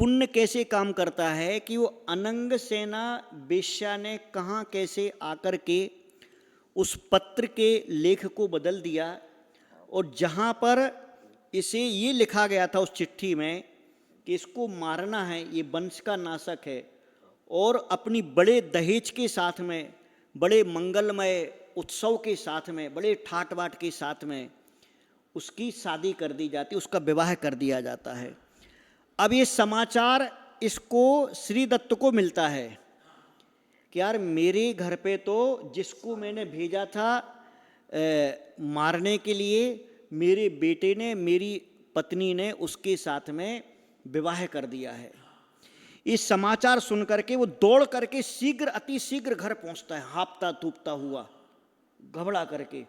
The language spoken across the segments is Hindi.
पुण्य कैसे काम करता है कि वो अनंग सेना वेश्या ने कहाँ कैसे आकर के उस पत्र के लेख को बदल दिया, और जहाँ पर इसे ये लिखा गया था उस चिट्ठी में कि इसको मारना है, ये वंश का नाशक है, और अपनी बड़े दहेज के साथ में, बड़े मंगलमय उत्सव के साथ में, बड़े ठाट बाट के साथ में उसकी शादी कर दी जाती, उसका विवाह कर दिया जाता है। अब ये समाचार इसको श्री दत्त को मिलता है कि यार मेरे घर पे तो जिसको मैंने भेजा था मारने के लिए, मेरे बेटे ने, मेरी पत्नी ने उसके साथ में विवाह कर दिया है। इस समाचार सुन करके वो दौड़ करके शीघ्र, अति शीघ्र घर पहुंचता है, हाँफता थूपता हुआ, घबरा करके,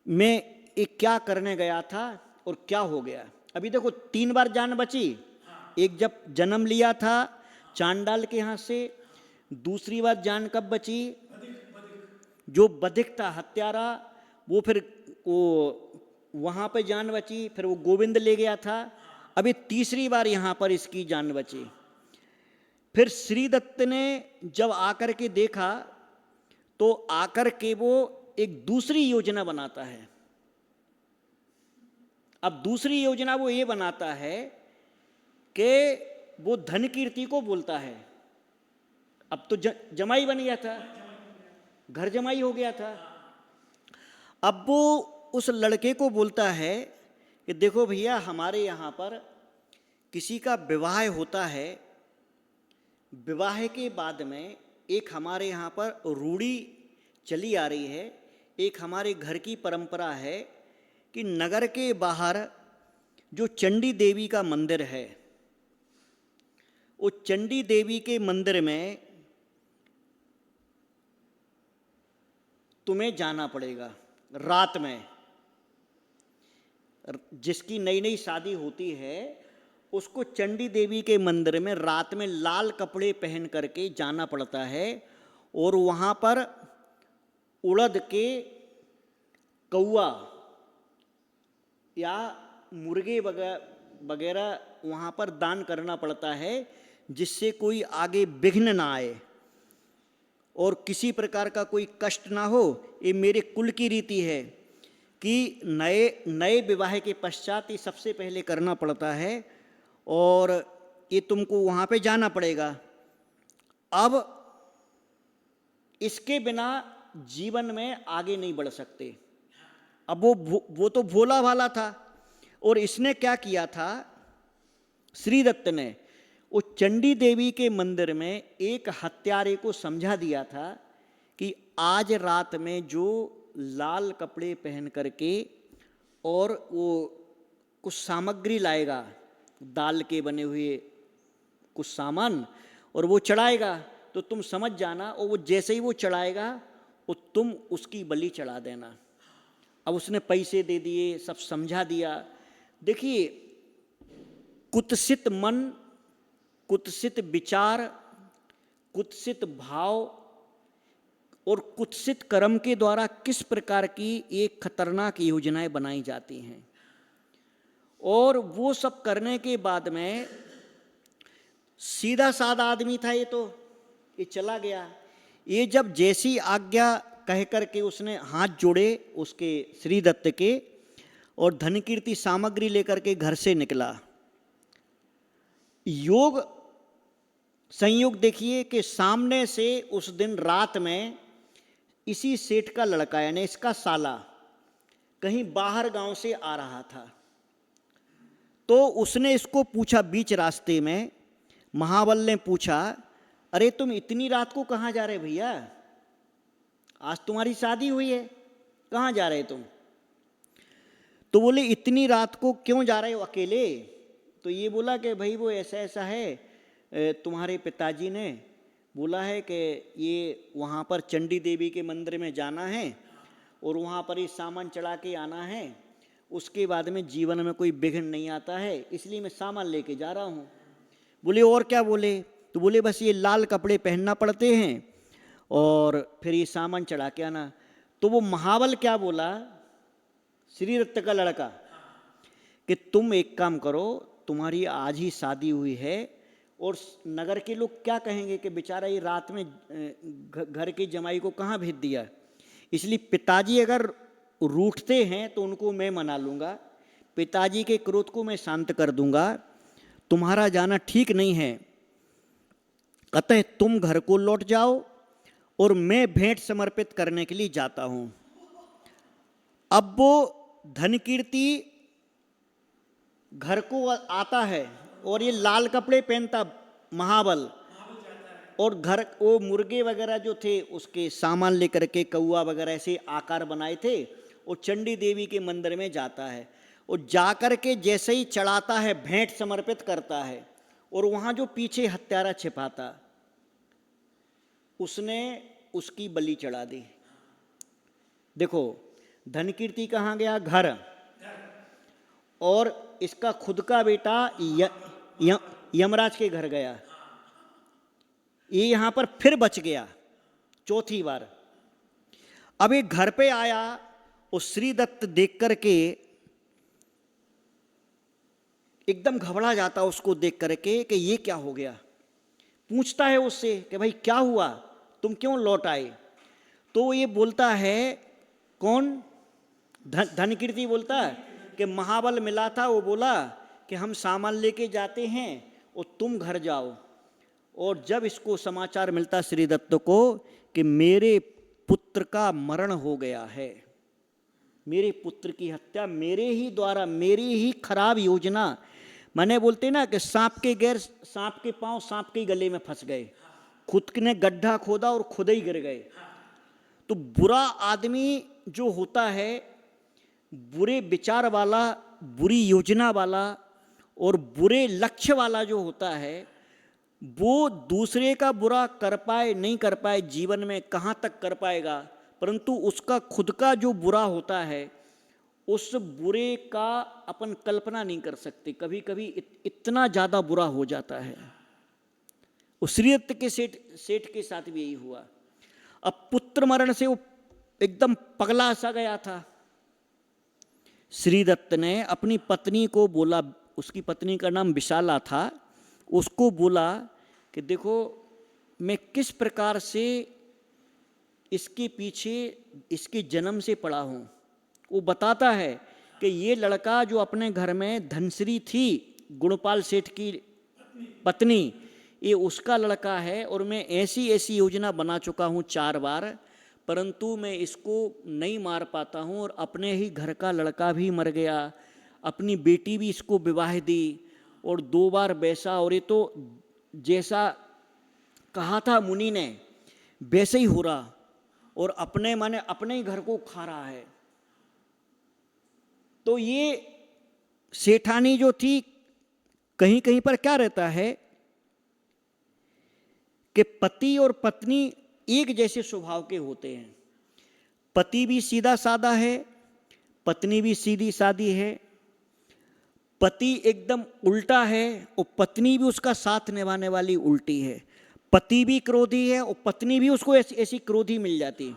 मैं एक क्या करने गया था और क्या हो गया। अभी देखो 3 बार जान बची। एक जब जन्म लिया था चांडाल के यहाँ से, दूसरी बार जान कब बची, जो बधिक था हत्यारा, वो फिर वो वहाँ पे जान बची, फिर वो गोविंद ले गया था, अभी तीसरी बार यहाँ पर इसकी जान बची। फिर श्री दत्त ने जब आकर के देखा तो आकर के वो एक दूसरी योजना बनाता है। अब दूसरी योजना वो ये बनाता है कि वो धन कीर्ति को बोलता है। अब तो जमाई बन गया था, घर जमाई हो गया था। अब वो उस लड़के को बोलता है कि देखो भैया, हमारे यहाँ पर किसी का विवाह होता है, विवाह के बाद में एक हमारे यहाँ पर रूढ़ी चली आ रही है, एक हमारे घर की परंपरा है कि नगर के बाहर जो चंडी देवी का मंदिर है, वो चंडी देवी के मंदिर में तुम्हें जाना पड़ेगा रात में। जिसकी नई नई शादी होती है उसको चंडी देवी के मंदिर में रात में लाल कपड़े पहन करके जाना पड़ता है, और वहाँ पर उड़द के कौआ या मुर्गे वगैरह वहाँ पर दान करना पड़ता है, जिससे कोई आगे विघ्न ना आए और किसी प्रकार का कोई कष्ट ना हो। ये मेरे कुल की रीति है कि नए विवाह के पश्चात ये सबसे पहले करना पड़ता है, और ये तुमको वहाँ पे जाना पड़ेगा। अब इसके बिना जीवन में आगे नहीं बढ़ सकते। अब वो तो भोला भाला था, और इसने क्या किया था, श्री दत्त ने वो चंडी देवी के मंदिर में एक हत्यारे को समझा दिया था कि आज रात में जो लाल कपड़े पहन करके और वो कुछ सामग्री लाएगा, दाल के बने हुए कुछ सामान, और वो चढ़ाएगा, तो तुम समझ जाना, और वो जैसे ही वो चढ़ाएगा वो तुम उसकी बलि चढ़ा देना। अब उसने पैसे दे दिए, सब समझा दिया। देखिए, कुत्सित मन, कुत्सित विचार, कुत्सित भाव और कुत्सित कर्म के द्वारा किस प्रकार की एक खतरनाक योजनाएं बनाई जाती हैं। और वो सब करने के बाद में सीधा साधा आदमी था ये चला गया। ये जब जैसी आज्ञा कह करके उसने हाथ जोड़े उसके श्री दत्त के, और धन कीर्ति सामग्री लेकर के घर से निकला। योग संयोग देखिए कि सामने से उस दिन रात में इसी सेठ का लड़का, यानी इसका साला, कहीं बाहर गांव से आ रहा था। तो उसने इसको पूछा, बीच रास्ते में महाबल ने पूछा, अरे तुम इतनी रात को कहाँ जा रहे भैया, आज तुम्हारी शादी हुई है, कहाँ जा रहे तुम। तो बोले इतनी रात को क्यों जा रहे हो अकेले। तो ये बोला कि भाई वो ऐसा ऐसा है, तुम्हारे पिताजी ने बोला है कि ये वहाँ पर चंडी देवी के मंदिर में जाना है और वहाँ पर ये सामान चढ़ा के आना है, उसके बाद में जीवन में कोई विघ्न नहीं आता है, इसलिए मैं सामान लेके जा रहा हूँ। बोले और क्या बोले। तो बोले बस ये लाल कपड़े पहनना पड़ते हैं और फिर ये सामान चढ़ा के आना। तो वो महाबल क्या बोला, श्री दत्त का लड़का, कि तुम एक काम करो, तुम्हारी आज ही शादी हुई है, और नगर के लोग क्या कहेंगे कि बेचारा ये रात में घर के जमाई को कहाँ भेज दिया। इसलिए पिताजी अगर रूठते हैं तो उनको मैं मना लूँगा, पिताजी के क्रोध को मैं शांत कर दूंगा, तुम्हारा जाना ठीक नहीं है, अतः तुम घर को लौट जाओ और मैं भेंट समर्पित करने के लिए जाता हूं। अब वो धनकीर्ति घर को आता है और ये लाल कपड़े पहनता महाबल, और घर वो मुर्गे वगैरह जो थे उसके सामान लेकर के कौआ वगैरह ऐसे आकार बनाए थे, और चंडी देवी के मंदिर में जाता है, और जाकर के जैसे ही चढ़ाता है भेंट समर्पित करता है, और वहाँ जो पीछे हत्यारा छिपाता उसने उसकी बलि चढ़ा दी। देखो धनकीर्ति कहाँ गया? घर। और इसका खुद का बेटा यमराज के घर गया, ये यहाँ पर फिर बच गया चौथी बार। अब एक घर पे आया और श्रीदत्त देख करके एकदम घबरा जाता उसको देख करके कि ये क्या हो गया। पूछता है उससे कि भाई क्या हुआ, तुम क्यों लौट आए? तो ये बोलता है, कौन? धनकीर्ति बोलता है कि महाबल मिला था, वो बोला कि हम सामान लेके जाते हैं और तुम घर जाओ। और जब इसको समाचार मिलता श्रीदत्त को कि मेरे पुत्र का मरण हो गया है, मेरे पुत्र की हत्या मेरे ही द्वारा, मेरी ही खराब योजना, मैंने बोलते ना कि सांप के गैर सांप के पांव सांप के गले में फंस गए, खुद ने गड्ढा खोदा और खुद ही गिर गए। तो बुरा आदमी जो होता है, बुरे विचार वाला, बुरी योजना वाला और बुरे लक्ष्य वाला जो होता है, वो दूसरे का बुरा कर पाए नहीं कर पाए, जीवन में कहाँ तक कर पाएगा, परंतु उसका खुद का जो बुरा होता है उस बुरे का अपन कल्पना नहीं कर सकते। कभी कभी इतना ज़्यादा बुरा हो जाता है। उस श्रीदत्त के सेठ के साथ भी यही हुआ। अब पुत्र मरण से वो एकदम पगला सा गया था। श्रीदत्त ने अपनी पत्नी को बोला, उसकी पत्नी का नाम विशाला था, उसको बोला कि देखो मैं किस प्रकार से इसके पीछे इसके जन्म से पड़ा हूँ। वो बताता है कि ये लड़का जो अपने घर में धनश्री थी, गुणपाल सेठ की पत्नी, ये उसका लड़का है, और मैं ऐसी ऐसी योजना बना चुका हूँ 4 बार, परंतु मैं इसको नहीं मार पाता हूँ, और अपने ही घर का लड़का भी मर गया, अपनी बेटी भी इसको विवाह दी, और 2 बार वैसा, और ये तो जैसा कहा था मुनि ने वैसे ही हो रहा, और अपने माने अपने ही घर को खा रहा है। तो ये सेठानी जो थी, कहीं कहीं पर क्या रहता है कि पति और पत्नी एक जैसे स्वभाव के होते हैं। पति भी सीधा साधा है, पत्नी भी सीधी सादी है। पति एकदम उल्टा है और पत्नी भी उसका साथ निभाने वाली उल्टी है। पति भी क्रोधी है और पत्नी भी उसको ऐसी क्रोधी मिल जाती।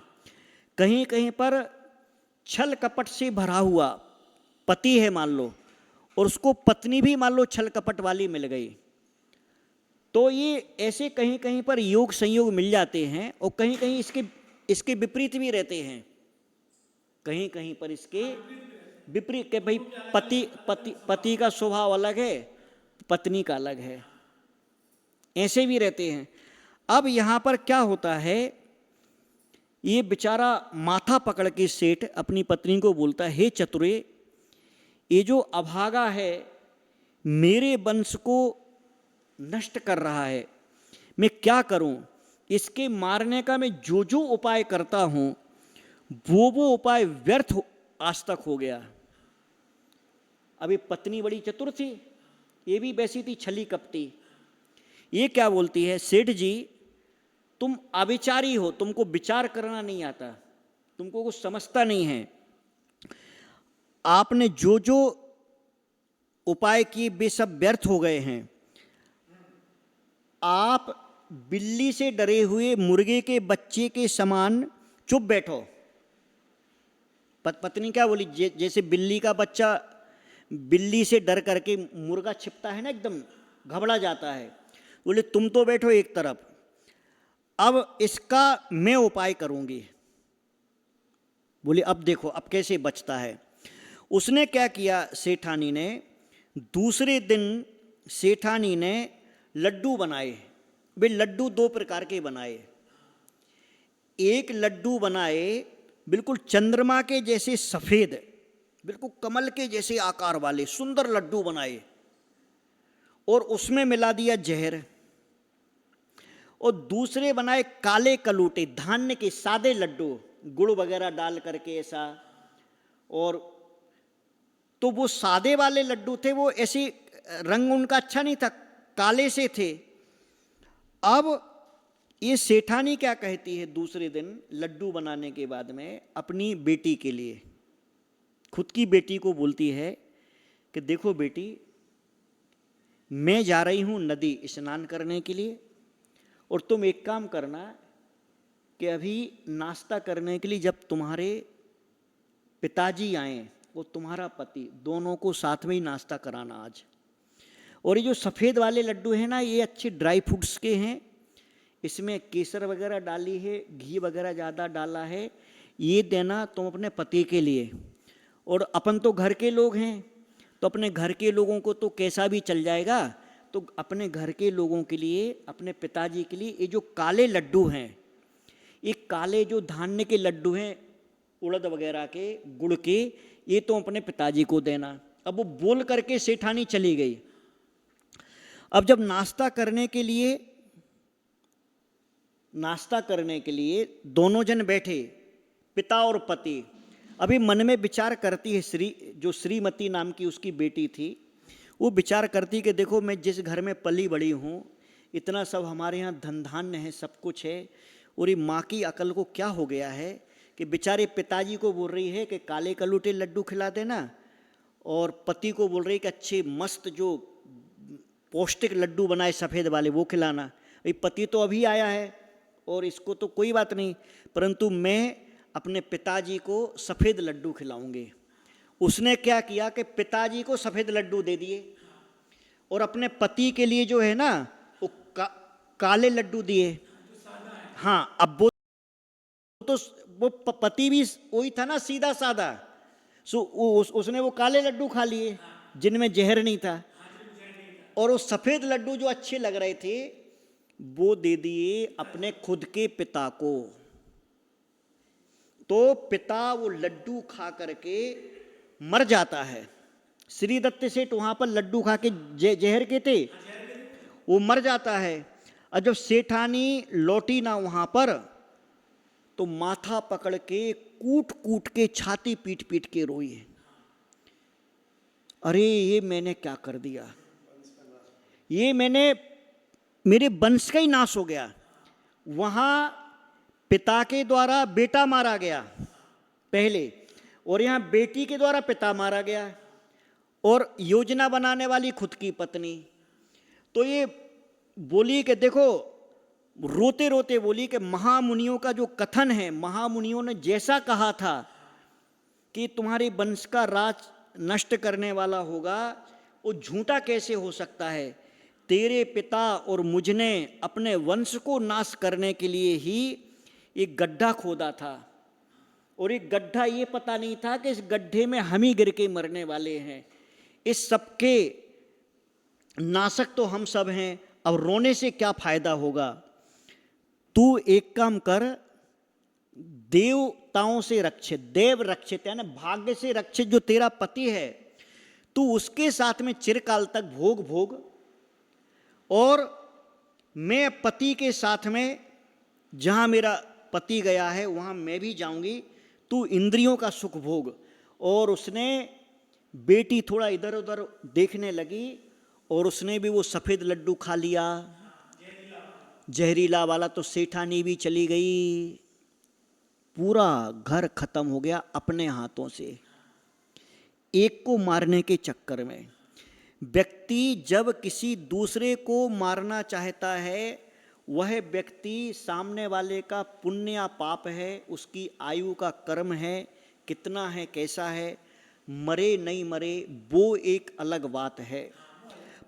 कहीं कहीं पर छल कपट से भरा हुआ पति है मान लो, और उसको पत्नी भी मान लो छल कपट वाली मिल गई, तो ये ऐसे कहीं कहीं पर योग संयोग मिल जाते हैं, और कहीं कहीं इसके विपरीत भी रहते हैं। कहीं कहीं पर इसके विपरीत के भाई पति का स्वभाव अलग है, पत्नी का अलग है, ऐसे भी रहते हैं। अब यहाँ पर क्या होता है, ये बेचारा माथा पकड़ के सेठ अपनी पत्नी को बोलता है, हे चतुरे, ये जो अभागा है मेरे वंश को नष्ट कर रहा है, मैं क्या करूं? इसके मारने का मैं जो जो उपाय करता हूं वो उपाय व्यर्थ आज तक हो गया। अभी पत्नी बड़ी चतुर थी, ये भी वैसी थी छली कपटी। ये क्या बोलती है, सेठ जी तुम अविचारी हो, तुमको विचार करना नहीं आता, तुमको कुछ समझता नहीं है। आपने जो जो उपाय किए वे सब व्यर्थ हो गए हैं। आप बिल्ली से डरे हुए मुर्गे के बच्चे के समान चुप बैठो। पत्नी क्या बोली, जैसे बिल्ली का बच्चा बिल्ली से डर करके मुर्गा छिपता है ना, एकदम घबरा जाता है, बोले तुम तो बैठो एक तरफ, अब इसका मैं उपाय करूंगी। बोले अब देखो अब कैसे बचता है। उसने क्या किया, सेठानी ने, दूसरे दिन सेठानी ने लड्डू बनाए। वे लड्डू दो प्रकार के बनाए। एक लड्डू बनाए बिल्कुल चंद्रमा के जैसे सफेद, बिल्कुल कमल के जैसे आकार वाले सुंदर लड्डू बनाए, और उसमें मिला दिया जहर। और दूसरे बनाए काले कलूटे, धान्य के सादे लड्डू, गुड़ वगैरह डाल करके ऐसा। और तो वो सादे वाले लड्डू थे, वो ऐसे रंग उनका अच्छा नहीं था, काले से थे। अब ये सेठानी क्या कहती है दूसरे दिन लड्डू बनाने के बाद में अपनी बेटी के लिए, खुद की बेटी को बोलती है कि देखो बेटी, मैं जा रही हूं नदी स्नान करने के लिए, और तुम एक काम करना कि अभी नाश्ता करने के लिए जब तुम्हारे पिताजी आए, वो तुम्हारा पति, दोनों को साथ में ही नाश्ता कराना आज। और ये जो सफ़ेद वाले लड्डू हैं ना, ये अच्छे ड्राई फ्रूट्स के हैं, इसमें केसर वगैरह डाली है, घी वगैरह ज़्यादा डाला है, ये देना तुम अपने पति के लिए। और अपन तो घर के लोग हैं, तो अपने घर के लोगों को तो कैसा भी चल जाएगा, तो अपने घर के लोगों के लिए, अपने पिताजी के लिए ये जो काले लड्डू हैं, ये काले जो धान्य के लड्डू हैं, उड़द वगैरह के, गुड़ के, ये तो अपने पिताजी को देना। अब वो बोल करके सेठानी चली गई। अब जब नाश्ता करने के लिए दोनों जन बैठे, पिता और पति, अभी मन में विचार करती है जो श्रीमती नाम की उसकी बेटी थी, वो विचार करती कि देखो मैं जिस घर में पली बड़ी हूँ, इतना सब हमारे यहाँ धन धान्य है, सब कुछ है, और ये माँ की अकल को क्या हो गया है कि बेचारे पिताजी को बोल रही है कि काले कलूटे लड्डू खिला देना, और पति को बोल रही है कि अच्छे मस्त जो पौष्टिक लड्डू बनाए सफ़ेद वाले वो खिलाना। भाई पति तो अभी आया है और इसको तो कोई बात नहीं, परंतु मैं अपने पिताजी को सफ़ेद लड्डू खिलाऊंगी। उसने क्या किया कि पिताजी को सफ़ेद लड्डू दे दिए, और अपने पति के लिए जो है ना वो काले लड्डू दिए। हाँ, अब वो पति भी वही था ना, सीधा साधा, सो उसने वो काले लड्डू खा लिए जिनमें जहर नहीं था, और वो सफ़ेद लड्डू जो अच्छे लग रहे थे वो दे दिए अपने खुद के पिता को। तो पिता वो लड्डू खा करके मर जाता है। श्री दत्त सेठ वहां पर लड्डू खा के जहर के थे, वो मर जाता है। और जब सेठानी लौटी ना वहां पर, तो माथा पकड़ के कूट कूट के छाती पीट पीट के रोई है, अरे ये मैंने क्या कर दिया, ये मेरे वंश का ही नाश हो गया। वहां पिता के द्वारा बेटा मारा गया पहले, और यहाँ बेटी के द्वारा पिता मारा गया, और योजना बनाने वाली खुद की पत्नी। तो ये बोली कि देखो, रोते रोते बोली कि महामुनियों का जो कथन है, महामुनियों ने जैसा कहा था कि तुम्हारे वंश का राज नष्ट करने वाला होगा, वो झूठा कैसे हो सकता है। तेरे पिता और मुझने अपने वंश को नाश करने के लिए ही एक गड्ढा खोदा था, और एक गड्ढा ये पता नहीं था कि इस गड्ढे में हम ही गिर के मरने वाले हैं। इस सबके नाशक तो हम सब हैं, अब रोने से क्या फायदा होगा। तू एक काम कर, देवताओं से रक्षित, देव रक्षित यानी भाग्य से रक्षित जो तेरा पति है, तू उसके साथ में चिरकाल तक भोग भोग, और मैं पति के साथ में जहाँ मेरा पति गया है वहाँ मैं भी जाऊँगी, तू इंद्रियों का सुख भोग। और उसने बेटी थोड़ा इधर उधर देखने लगी, और उसने भी वो सफ़ेद लड्डू खा लिया, जहरीला वाला। तो सेठानी भी चली गई, पूरा घर खत्म हो गया अपने हाथों से, एक को मारने के चक्कर में। व्यक्ति जब किसी दूसरे को मारना चाहता है, वह व्यक्ति सामने वाले का पुण्य या पाप है, उसकी आयु का कर्म है, कितना है कैसा है, मरे नहीं मरे वो एक अलग बात है,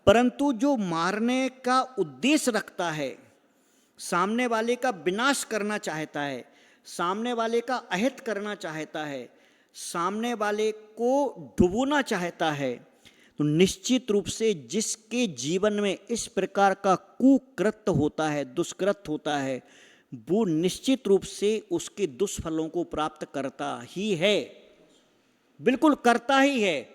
परंतु जो मारने का उद्देश्य रखता है, सामने वाले का विनाश करना चाहता है, सामने वाले का अहित करना चाहता है, सामने वाले को डुबोना चाहता है, तो निश्चित रूप से जिसके जीवन में इस प्रकार का कुकृत्य होता है, दुष्कृत्य होता है, वो निश्चित रूप से उसके दुष्फलों को प्राप्त करता ही है, बिल्कुल करता ही है।